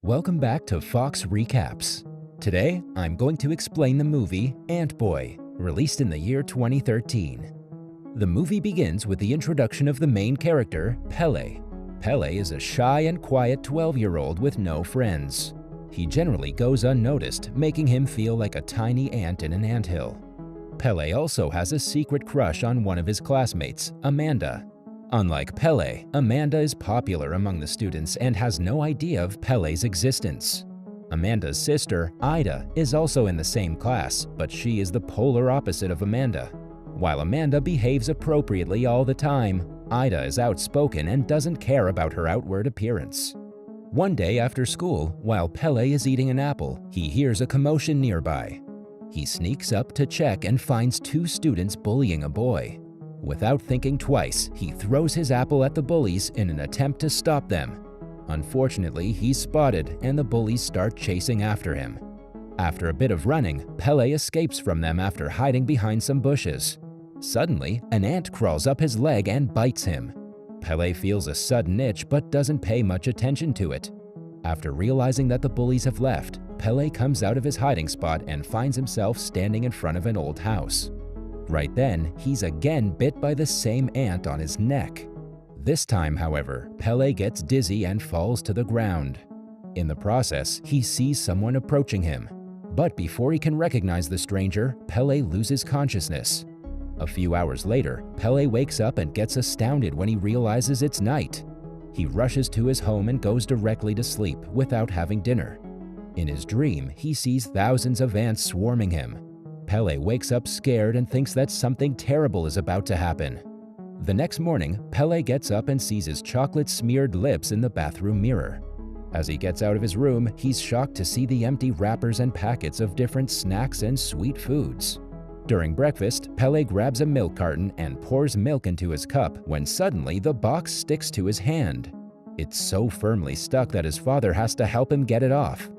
Welcome back to Fox Recaps. Today, I'm going to explain the movie Ant-Boy, released in the year 2013. The movie begins with the introduction of the main character, Pele. Pele is a shy and quiet 12-year-old with no friends. He generally goes unnoticed, making him feel like a tiny ant in an anthill. Pele also has a secret crush on one of his classmates, Amanda. Unlike Pele, Amanda is popular among the students and has no idea of Pele's existence. Amanda's sister, Ida, is also in the same class, but she is the polar opposite of Amanda. While Amanda behaves appropriately all the time, Ida is outspoken and doesn't care about her outward appearance. One day after school, while Pele is eating an apple, he hears a commotion nearby. He sneaks up to check and finds two students bullying a boy. Without thinking twice, he throws his apple at the bullies in an attempt to stop them. Unfortunately, he's spotted and the bullies start chasing after him. After a bit of running, Pele escapes from them after hiding behind some bushes. Suddenly, an ant crawls up his leg and bites him. Pele feels a sudden itch but doesn't pay much attention to it. After realizing that the bullies have left, Pele comes out of his hiding spot and finds himself standing in front of an old house. Right then, he's again bit by the same ant on his neck. This time, however, Pele gets dizzy and falls to the ground. In the process, he sees someone approaching him. But before he can recognize the stranger, Pele loses consciousness. A few hours later, Pele wakes up and gets astounded when he realizes it's night. He rushes to his home and goes directly to sleep without having dinner. In his dream, he sees thousands of ants swarming him. Pele wakes up scared and thinks that something terrible is about to happen. The next morning, Pele gets up and sees his chocolate-smeared lips in the bathroom mirror. As he gets out of his room, he's shocked to see the empty wrappers and packets of different snacks and sweet foods. During breakfast, Pele grabs a milk carton and pours milk into his cup when suddenly the box sticks to his hand. It's so firmly stuck that his father has to help him get it off.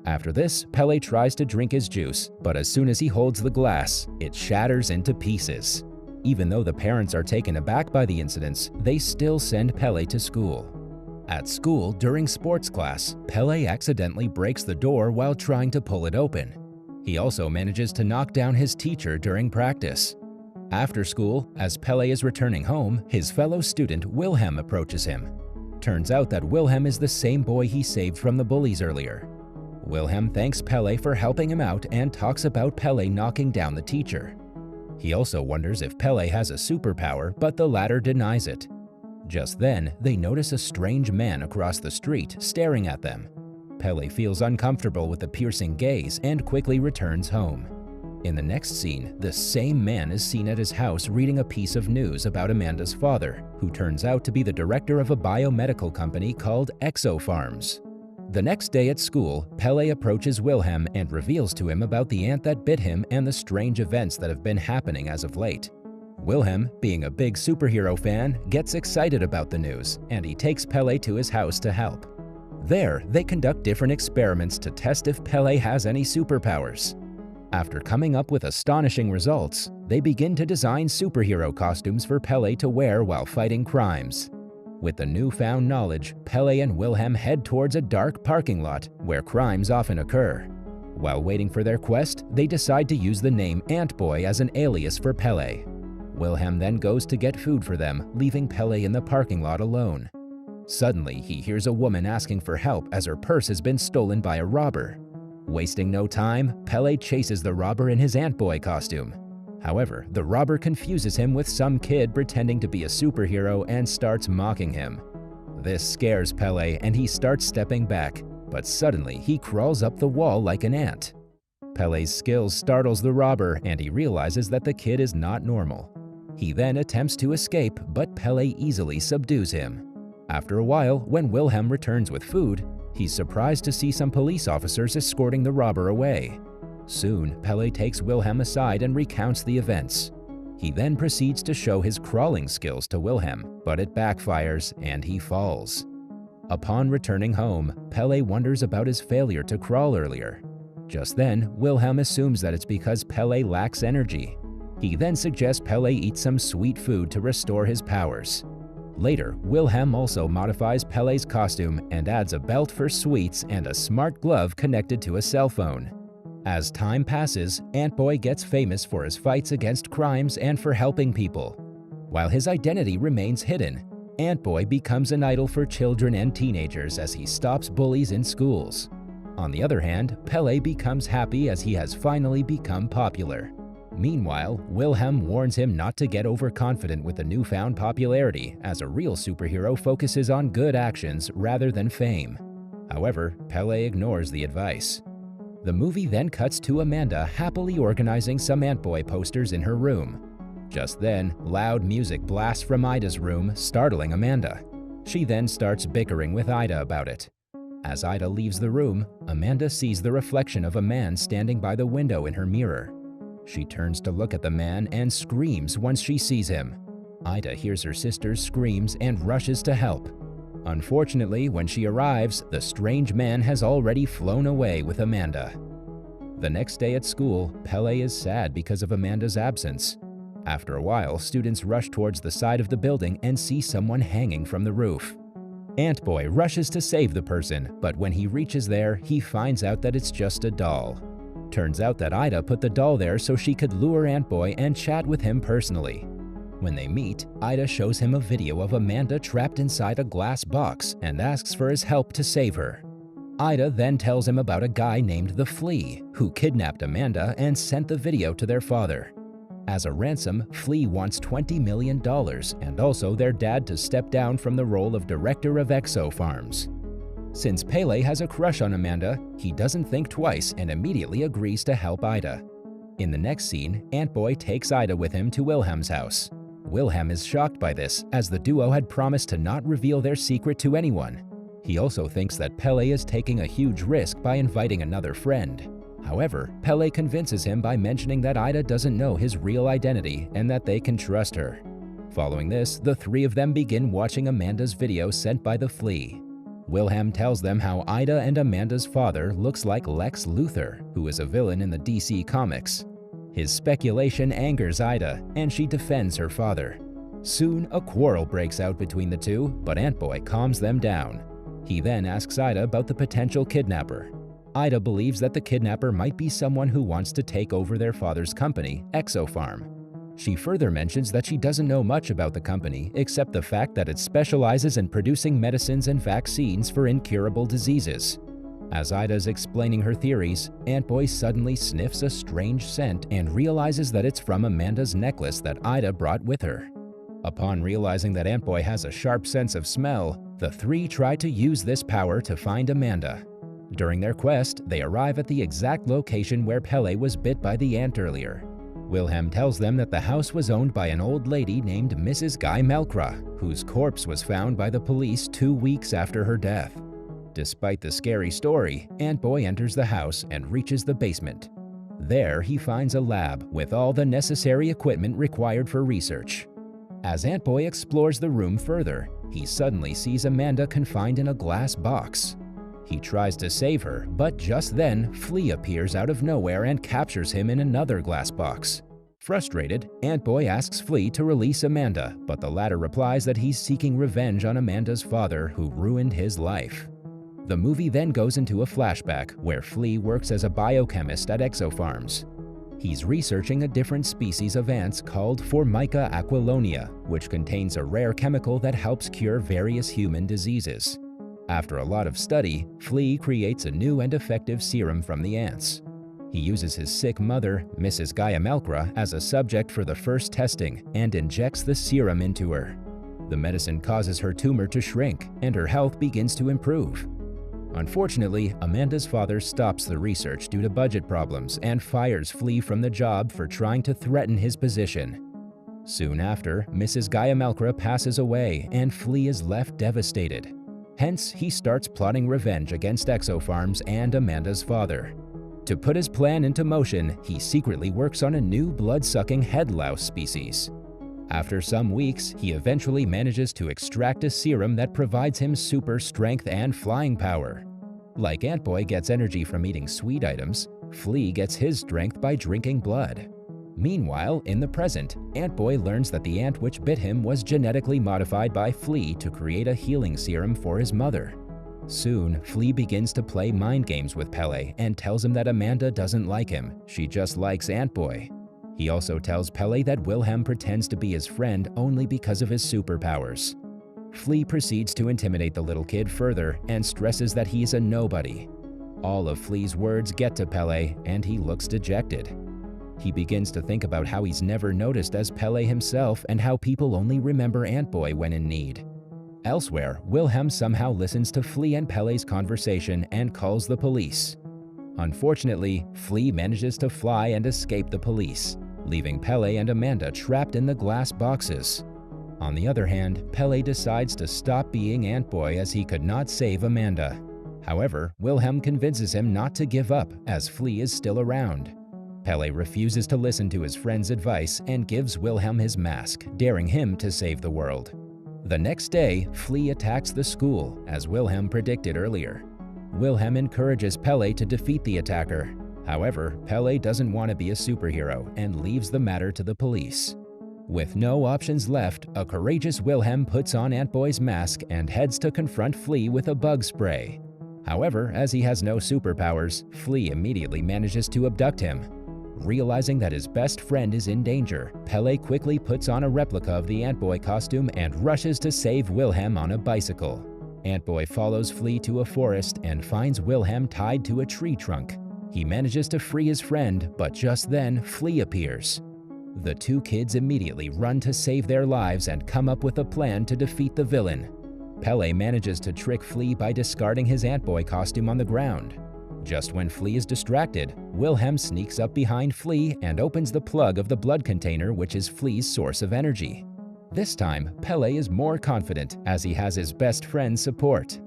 After this, Pele tries to drink his juice, but as soon as he holds the glass, it shatters into pieces. Even though the parents are taken aback by the incidents, they still send Pele to school. At school, during sports class, Pele accidentally breaks the door while trying to pull it open. He also manages to knock down his teacher during practice. After school, as Pele is returning home, his fellow student Wilhelm approaches him. Turns out that Wilhelm is the same boy he saved from the bullies earlier. Wilhelm thanks Pele for helping him out and talks about Pele knocking down the teacher. He also wonders if Pele has a superpower, but the latter denies it. Just then, they notice a strange man across the street staring at them. Pele feels uncomfortable with the piercing gaze and quickly returns home. In the next scene, the same man is seen at his house reading a piece of news about Amanda's father, who turns out to be the director of a biomedical company called ExoPharms. The next day at school, Pele approaches Wilhelm and reveals to him about the ant that bit him and the strange events that have been happening as of late. Wilhelm, being a big superhero fan, gets excited about the news, and he takes Pele to his house to help. There, they conduct different experiments to test if Pele has any superpowers. After coming up with astonishing results, they begin to design superhero costumes for Pele to wear while fighting crimes. With the newfound knowledge, Pele and Wilhelm head towards a dark parking lot where crimes often occur. While waiting for their quest, they decide to use the name Ant-Boy as an alias for Pele. Wilhelm then goes to get food for them, leaving Pele in the parking lot alone. Suddenly, he hears a woman asking for help as her purse has been stolen by a robber. Wasting no time, Pele chases the robber in his Ant-Boy costume. However, the robber confuses him with some kid pretending to be a superhero and starts mocking him. This scares Pele and he starts stepping back, but suddenly he crawls up the wall like an ant. Pele's skills startles the robber and he realizes that the kid is not normal. He then attempts to escape, but Pele easily subdues him. After a while, when Wilhelm returns with food, he's surprised to see some police officers escorting the robber away. Soon, Pele takes Wilhelm aside and recounts the events. He then proceeds to show his crawling skills to Wilhelm, but it backfires and he falls. Upon returning home, Pele wonders about his failure to crawl earlier. Just then, Wilhelm assumes that it's because Pele lacks energy. He then suggests Pele eat some sweet food to restore his powers. Later, Wilhelm also modifies Pele's costume and adds a belt for sweets and a smart glove connected to a cell phone. As time passes, Ant-Boy gets famous for his fights against crimes and for helping people. While his identity remains hidden, Ant-Boy becomes an idol for children and teenagers as he stops bullies in schools. On the other hand, Pele becomes happy as he has finally become popular. Meanwhile, Wilhelm warns him not to get overconfident with the newfound popularity, as a real superhero focuses on good actions rather than fame. However, Pele ignores the advice. The movie then cuts to Amanda happily organizing some Ant-Boy posters in her room. Just then, loud music blasts from Ida's room, startling Amanda. She then starts bickering with Ida about it. As Ida leaves the room, Amanda sees the reflection of a man standing by the window in her mirror. She turns to look at the man and screams once she sees him. Ida hears her sister's screams and rushes to help. Unfortunately, when she arrives, the strange man has already flown away with Amanda. The next day at school, Pele is sad because of Amanda's absence. After a while, students rush towards the side of the building and see someone hanging from the roof. Ant-Boy rushes to save the person, but when he reaches there, he finds out that it's just a doll. Turns out that Ida put the doll there so she could lure Ant-Boy and chat with him personally. When they meet, Ida shows him a video of Amanda trapped inside a glass box and asks for his help to save her. Ida then tells him about a guy named the Flea, who kidnapped Amanda and sent the video to their father. As a ransom, Flea wants $20 million and also their dad to step down from the role of director of Exofarms. Since Pele has a crush on Amanda, he doesn't think twice and immediately agrees to help Ida. In the next scene, Ant-Boy takes Ida with him to Wilhelm's house. Wilhelm is shocked by this, as the duo had promised to not reveal their secret to anyone. He also thinks that Pele is taking a huge risk by inviting another friend. However, Pele convinces him by mentioning that Ida doesn't know his real identity and that they can trust her. Following this, the three of them begin watching Amanda's video sent by the Flea. Wilhelm tells them how Ida and Amanda's father looks like Lex Luthor, who is a villain in the DC Comics. His speculation angers Ida, and she defends her father. Soon, a quarrel breaks out between the two, but Ant-Boy calms them down. He then asks Ida about the potential kidnapper. Ida believes that the kidnapper might be someone who wants to take over their father's company, Exofarm. She further mentions that she doesn't know much about the company except the fact that it specializes in producing medicines and vaccines for incurable diseases. As Ida's explaining her theories, Ant-Boy suddenly sniffs a strange scent and realizes that it's from Amanda's necklace that Ida brought with her. Upon realizing that Ant-Boy has a sharp sense of smell, the three try to use this power to find Amanda. During their quest, they arrive at the exact location where Pele was bit by the ant earlier. Wilhelm tells them that the house was owned by an old lady named Mrs. Guy Melkra, whose corpse was found by the police 2 weeks after her death. Despite the scary story, Ant-Boy enters the house and reaches the basement. There, he finds a lab with all the necessary equipment required for research. As Ant-Boy explores the room further, he suddenly sees Amanda confined in a glass box. He tries to save her, but just then, Flea appears out of nowhere and captures him in another glass box. Frustrated, Ant-Boy asks Flea to release Amanda, but the latter replies that he's seeking revenge on Amanda's father, who ruined his life. The movie then goes into a flashback where Flea works as a biochemist at Exofarms. He's researching a different species of ants called Formica aquilonia, which contains a rare chemical that helps cure various human diseases. After a lot of study, Flea creates a new and effective serum from the ants. He uses his sick mother, Mrs. Gaia Melkra, as a subject for the first testing and injects the serum into her. The medicine causes her tumor to shrink, and her health begins to improve. Unfortunately, Amanda's father stops the research due to budget problems and fires Flea from the job for trying to threaten his position. Soon after, Mrs. Gaia Melkra passes away and Flea is left devastated. Hence, he starts plotting revenge against Exofarms and Amanda's father. To put his plan into motion, he secretly works on a new blood-sucking head louse species. After some weeks, he eventually manages to extract a serum that provides him super strength and flying power. Like Ant-Boy gets energy from eating sweet items, Flea gets his strength by drinking blood. Meanwhile, in the present, Ant-Boy learns that the ant which bit him was genetically modified by Flea to create a healing serum for his mother. Soon, Flea begins to play mind games with Pele and tells him that Amanda doesn't like him, she just likes Ant-Boy. He also tells Pele that Wilhelm pretends to be his friend only because of his superpowers. Flea proceeds to intimidate the little kid further and stresses that he's a nobody. All of Flea's words get to Pele and he looks dejected. He begins to think about how he's never noticed as Pele himself and how people only remember Ant-Boy when in need. Elsewhere, Wilhelm somehow listens to Flea and Pele's conversation and calls the police. Unfortunately, Flea manages to fly and escape the police, leaving Pele and Amanda trapped in the glass boxes. On the other hand, Pele decides to stop being Ant-Boy as he could not save Amanda. However, Wilhelm convinces him not to give up as Flea is still around. Pele refuses to listen to his friend's advice and gives Wilhelm his mask, daring him to save the world. The next day, Flea attacks the school, as Wilhelm predicted earlier. Wilhelm encourages Pele to defeat the attacker. However, Pele doesn't want to be a superhero and leaves the matter to the police. With no options left, a courageous Wilhelm puts on Ant-Boy's mask and heads to confront Flea with a bug spray. However, as he has no superpowers, Flea immediately manages to abduct him. Realizing that his best friend is in danger, Pele quickly puts on a replica of the Ant-Boy costume and rushes to save Wilhelm on a bicycle. Ant-Boy follows Flea to a forest and finds Wilhelm tied to a tree trunk. He manages to free his friend, but just then, Flea appears. The two kids immediately run to save their lives and come up with a plan to defeat the villain. Pele manages to trick Flea by discarding his Ant-Boy costume on the ground. Just when Flea is distracted, Wilhelm sneaks up behind Flea and opens the plug of the blood container, which is Flea's source of energy. This time, Pele is more confident as he has his best friend's support.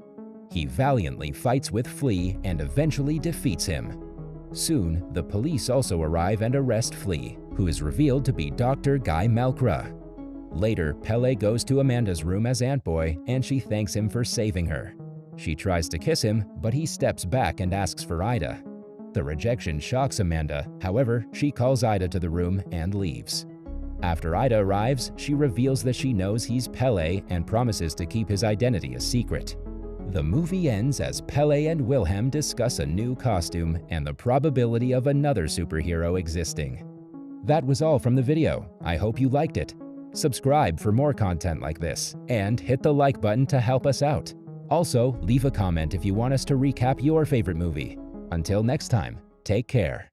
He valiantly fights with Flea and eventually defeats him. Soon, the police also arrive and arrest Flea, who is revealed to be Dr. Guy Malkra. Later, Pele goes to Amanda's room as Ant-Boy and she thanks him for saving her. She tries to kiss him, but he steps back and asks for Ida. The rejection shocks Amanda, however, she calls Ida to the room and leaves. After Ida arrives, she reveals that she knows he's Pele and promises to keep his identity a secret. The movie ends as Pele and Wilhelm discuss a new costume and the probability of another superhero existing. That was all from the video. I hope you liked it. Subscribe for more content like this, and hit the like button to help us out. Also, leave a comment if you want us to recap your favorite movie. Until next time, take care.